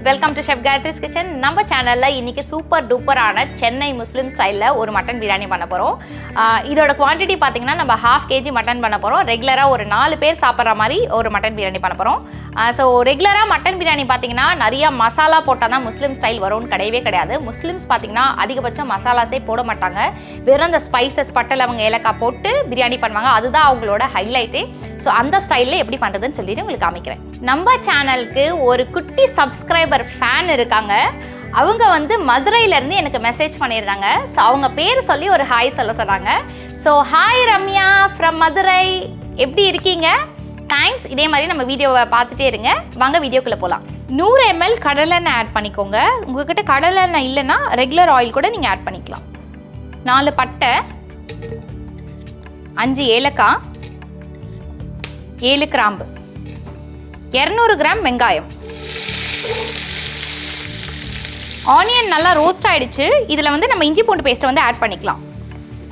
Welcome to chef Gayathri's kitchen. நம்ம சேனலில் இன்றைக்கி சூப்பர் டூப்பரான சென்னை முஸ்லீம் ஸ்டைலில் ஒரு மட்டன் பிரியாணி பண்ண போகிறோம். இதோட குவான்டிட்டி பார்த்திங்கன்னா நம்ம 1/2 kg மட்டன் பண்ண போகிறோம். ரெகுலராக ஒரு 4 பேர் சாப்பிட்ற மாதிரி ஒரு மட்டன் பிரியாணி பண்ண போகிறோம். ஸோ ரெகுலராக மட்டன் பிரியாணி பார்த்திங்கன்னா நிறைய மசாலா போட்டால் தான் முஸ்லீம் ஸ்டைல் வரும்னு கிடையவே கிடையாது. முஸ்லீம்ஸ் பார்த்திங்கன்னா அதிகபட்சம் மசாலாஸே போட மாட்டாங்க. வெறும் அந்த ஸ்பைசஸ் பட்டை லவங்க ஏலக்காய் போட்டு பிரியாணி பண்ணுவாங்க. அதுதான் அவங்களோட ஹைலைட்டே. ஸோ அந்த ஸ்டைலில் எப்படி பண்ணுறதுன்னு சொல்லிட்டு உங்களுக்கு காமிக்கிறேன். நம்ம சேனலுக்கு ஒரு குட்டி சப்ஸ்கிரைபர் ஃபேன் இருக்காங்க. அவங்க வந்து மதுரையிலேருந்து எனக்கு மெசேஜ் பண்ணியிருந்தாங்க. ஸோ அவங்க பேர் சொல்லி ஒரு ஹாய் சொல்ல சொன்னாங்க. So hi Ramya from Madurai, எப்படி இருக்கீங்க? தேங்க்ஸ். இதே மாதிரி நம்ம வீடியோவை பார்த்துட்டே இருங்க. வாங்க வீடியோக்குள்ளே போகலாம். 100 ml கடலெண்ணெய் ஆட் பண்ணிக்கோங்க. உங்கள்கிட்ட கடலெண்ணெய் இல்லைன்னா ரெகுலர் ஆயில் கூட நீங்கள் ஆட் பண்ணிக்கலாம். 4 பட்டை, 5 ஏலக்காய், 7 கிராம்பு, 200 கிராம் வெங்காயம். ஆனியன் நல்லா ரோஸ்ட் ஆகிடுச்சு. இதில் வந்து நம்ம இஞ்சி பூண்டு பேஸ்ட்டை வந்து ஆட் பண்ணிக்கலாம்.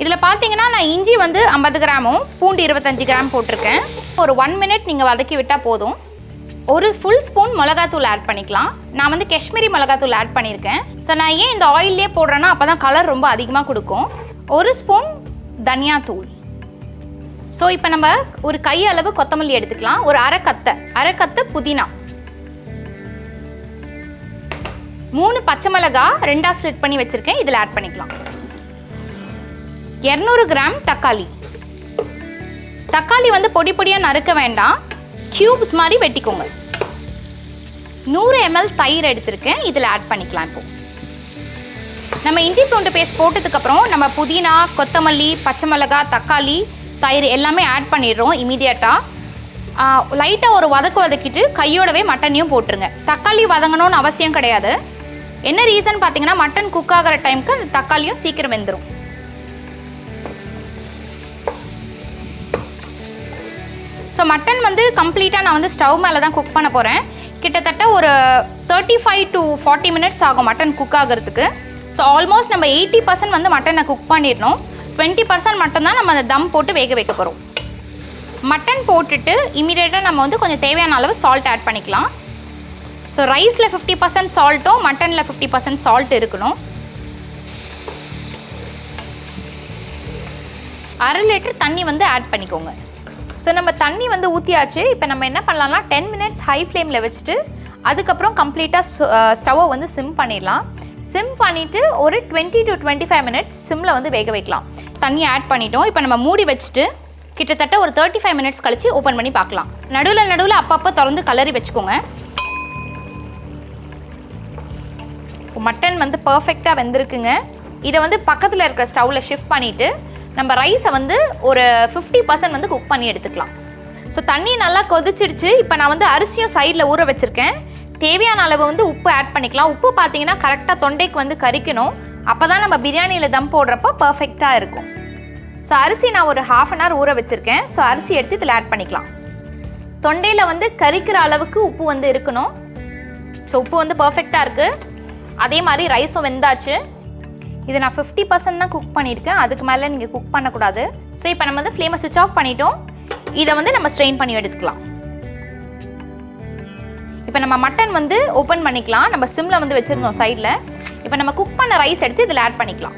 இதில் பார்த்தீங்கன்னா நான் இஞ்சி வந்து 50 கிராமும் பூண்டு 25 கிராம் போட்டிருக்கேன். ஒரு 1 மினிட் நீங்கள் வதக்கி விட்டால் போதும். ஒரு ஃபுல் ஸ்பூன் மிளகாத்தூள் ஆட் பண்ணிக்கலாம். நான் வந்து காஷ்மீரி மிளகாத்தூள் ஆட் பண்ணியிருக்கேன். ஸோ நான் ஏன் இந்த ஆயிலே போடுறேன்னா அப்போ தான் கலர் ரொம்ப அதிகமாக கொடுக்கும். 1 ஸ்பூன் தனியாத்தூள். ஸோ இப்போ நம்ம ஒரு கை அளவு கொத்தமல்லி எடுத்துக்கலாம். ஒரு அரை கத்தை புதினா, 3 பச்சை மிளகாய் 2ஆ ஸ்லிட் பண்ணி வச்சுருக்கேன். இதில் ஆட் பண்ணிக்கலாம். 200 கிராம் தக்காளி வந்து பொடி பொடியாக நறுக்க வேண்டாம், கியூப்ஸ் மாதிரி வெட்டிக்கோங்க. 100 ml தயிர் எடுத்திருக்கேன். இதில் ஆட் பண்ணிக்கலாம். இப்போ நம்ம இஞ்சி பூண்டு பேஸ்ட் போட்டதுக்கப்புறம் நம்ம புதினா, கொத்தமல்லி, பச்சை மிளகாய், தக்காளி, தயிர் எல்லாமே ஆட் பண்ணிடுறோம். இமீடியட்டாக லைட்டாக ஒரு வதக்கிட்டு கையோடவே மட்டனையும் போட்டுருங்க. தக்காளி வதங்கணும்னு அவசியம் கிடையாது. என்ன ரீசன் பார்த்தீங்கன்னா மட்டன் குக் ஆகிற டைமுக்கு அந்த தக்காளியும் சீக்கிரம் வெந்துடும். ஸோ மட்டன் வந்து கம்ப்ளீட்டாக நான் வந்து ஸ்டவ் மேலே தான் குக் பண்ண போகிறேன். கிட்டத்தட்ட ஒரு 35 to 40 மினிட்ஸ் ஆகும் மட்டன் குக் ஆகிறதுக்கு. ஸோ ஆல்மோஸ்ட் நம்ம 80% வந்து மட்டனை குக் பண்ணிடணும். 20% மட்டும்தான் நம்ம அந்த தம் போட்டு வேக வைக்க போகிறோம். மட்டன் போட்டுட்டு இமீடியட்டாக நம்ம வந்து கொஞ்சம் தேவையான அளவு சால்ட் ஆட் பண்ணிக்கலாம். ஸோ ரைஸில் 50% சால்ட்டும் மட்டனில் 50% சால்ட் இருக்கணும். 1/2 லிட்டர் தண்ணி வந்து ஆட் பண்ணிக்கோங்க. ஸோ நம்ம தண்ணி வந்து ஊற்றியாச்சு. இப்போ நம்ம என்ன பண்ணலாம்னா 10 மினிட்ஸ் ஹை ஃப்ளேமில் வச்சுட்டு அதுக்கப்புறம் கம்ப்ளீட்டாக ஸ்டவ்வை வந்து சிம் பண்ணிடலாம். சிம் பண்ணிவிட்டு ஒரு 20 to 25 மினிட்ஸ் சிம்மில் வந்து வேக வைக்கலாம். தண்ணி ஆட் பண்ணிட்டோம். இப்போ நம்ம மூடி வச்சுட்டு கிட்டத்தட்ட ஒரு 35 மினிட்ஸ் கழித்து ஓப்பன் பண்ணி பார்க்கலாம். நடுவில் அப்பப்போ திறந்து கலரி வச்சுக்கோங்க. மட்டன் வந்து பர்ஃபெக்டாக வெந்திருக்குங்க. இதை வந்து பக்கத்தில் இருக்கிற ஸ்டவ்வில் ஷிஃப்ட் பண்ணிவிட்டு நம்ம ரைஸை வந்து ஒரு 50% வந்து குக் பண்ணி எடுத்துக்கலாம். ஸோ தண்ணி நல்லா கொதிச்சிடுச்சு. இப்போ நான் வந்து அரிசியும் சைடில் ஊற வச்சுருக்கேன். தேவையான அளவு வந்து உப்பு ஆட் பண்ணிக்கலாம். உப்பு பார்த்தீங்கன்னா கரெக்டாக தொண்டைக்கு வந்து கரிக்கணும். அப்போ தான் நம்ம பிரியாணியில் தம் போடுறப்ப பர்ஃபெக்டாக இருக்கும். ஸோ அரிசி நான் ஒரு 1/2 hour ஊற வச்சுருக்கேன். ஸோ அரிசி எடுத்து இதில் ஆட் பண்ணிக்கலாம். தொண்டையில் வந்து கரிக்கிற அளவுக்கு உப்பு வந்து இருக்கணும். ஸோ உப்பு வந்து பர்ஃபெக்டாக இருக்குது. அதே மாதிரி ரைஸும் வெந்தாச்சு. இதை நான் 50% தான் குக் பண்ணியிருக்கேன். அதுக்கு மேலே நீங்கள் குக் பண்ணக்கூடாது. ஸோ இப்போ நம்ம வந்து ஃப்ளேமை சுவிட்ச் ஆஃப் பண்ணிட்டோம். இதை வந்து நம்ம ஸ்ட்ரெயின் பண்ணி எடுத்துக்கலாம். இப்போ நம்ம மட்டன் வந்து ஓப்பன் பண்ணிக்கலாம். நம்ம சிம்மில் வந்து வச்சுருந்தோம் சைடில். இப்போ நம்ம குக் பண்ண ரைஸ் எடுத்து இதில் ஆட் பண்ணிக்கலாம்.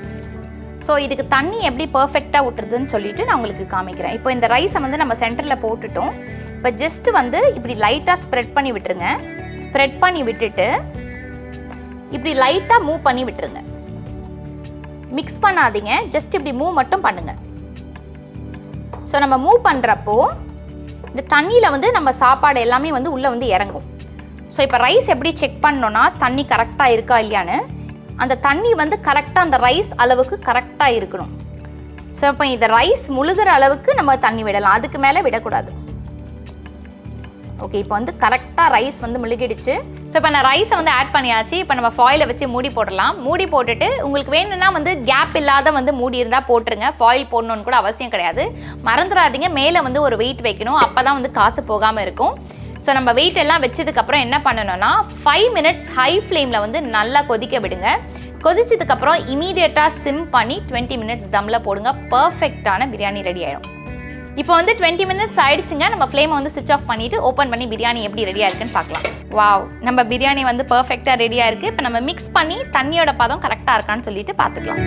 ஸோ இதுக்கு தண்ணி எப்படி பர்ஃபெக்டாக விட்டுறதுன்னு சொல்லிட்டு நான் உங்களுக்கு காமிக்கிறேன். இப்போ இந்த ரைஸை வந்து நம்ம சென்டரில் போட்டுட்டோம். இப்போ ஜஸ்ட்டு வந்து இப்படி லைட்டாக ஸ்ப்ரெட் பண்ணி விட்டுருங்க. ஸ்ப்ரெட் பண்ணி விட்டுட்டு இப்படி லைட்டாக மூவ் பண்ணி விட்டுருங்க. மிக்ஸ் பண்ணாதீங்க, ஜஸ்ட் இப்படி மூவ் மட்டும் பண்ணுங்கள். ஸோ நம்ம மூவ் பண்ணுறப்போ இந்த தண்ணியில் வந்து நம்ம சாப்பாடு எல்லாமே வந்து உள்ளே வந்து இறங்கும். ஸோ இப்போ ரைஸ் எப்படி செக் பண்ணோன்னா தண்ணி கரெக்டாக இருக்கா இல்லையான்னு, அந்த தண்ணி வந்து கரெக்டாக அந்த ரைஸ் அளவுக்கு கரெக்டாக இருக்கணும். ஸோ இப்போ இந்த ரைஸ் முழுகிற அளவுக்கு நம்ம தண்ணி விடலாம், அதுக்கு மேலே விடக்கூடாது. ஓகே, இப்போ வந்து கரெக்டாக ரைஸ் வந்து முழுகிடுச்சு. ஸோ இப்போ நான் ரைஸை வந்து ஆட் பண்ணியாச்சு. இப்போ நம்ம ஃபாயிலை வச்சு மூடி போடலாம். மூடி போட்டுட்டு உங்களுக்கு வேணும்னா வந்து கேப் இல்லாத வந்து மூடி இருந்தால் போட்டுருங்க. ஃபாயில் போடணுன்னு கூட அவசியம் கிடையாது. மறந்துடாதீங்க, மேலே வந்து ஒரு வெயிட் வைக்கணும். அப்போ தான் வந்து காற்று போகாமல் இருக்கும். ஸோ நம்ம வெயிட் எல்லாம் வச்சதுக்கப்புறம் என்ன பண்ணணும்னா 5 மினிட்ஸ் ஹை ஃப்ளேமில் வந்து நல்லா கொதிக்க விடுங்க. கொதிச்சதுக்கப்புறம் இமீடியட்டாக சிம் பண்ணி 20 மினிட்ஸ் தம்மில் போடுங்க. பர்ஃபெக்டான பிரியாணி ரெடி ஆகிடும். இப்போ வந்து 20 மினிட்ஸ் ஆயிடுச்சுங்க. நம்ம ஃப்ளேமை வந்து ஸ்விட்ச் ஆஃப் பண்ணிவிட்டு ஓப்பன் பண்ணி பிரியாணி எப்படி ரெடியாக இருக்குன்னு பார்க்கலாம். வாவ், நம்ம பிரியாணி வந்து பர்ஃபெக்டாக ரெடியாக இருக்குது. இப்போ நம்ம மிக்ஸ் பண்ணி தண்ணியோட பதம் கரெக்டாக இருக்கான்னு சொல்லிட்டு பார்த்துக்கலாம்.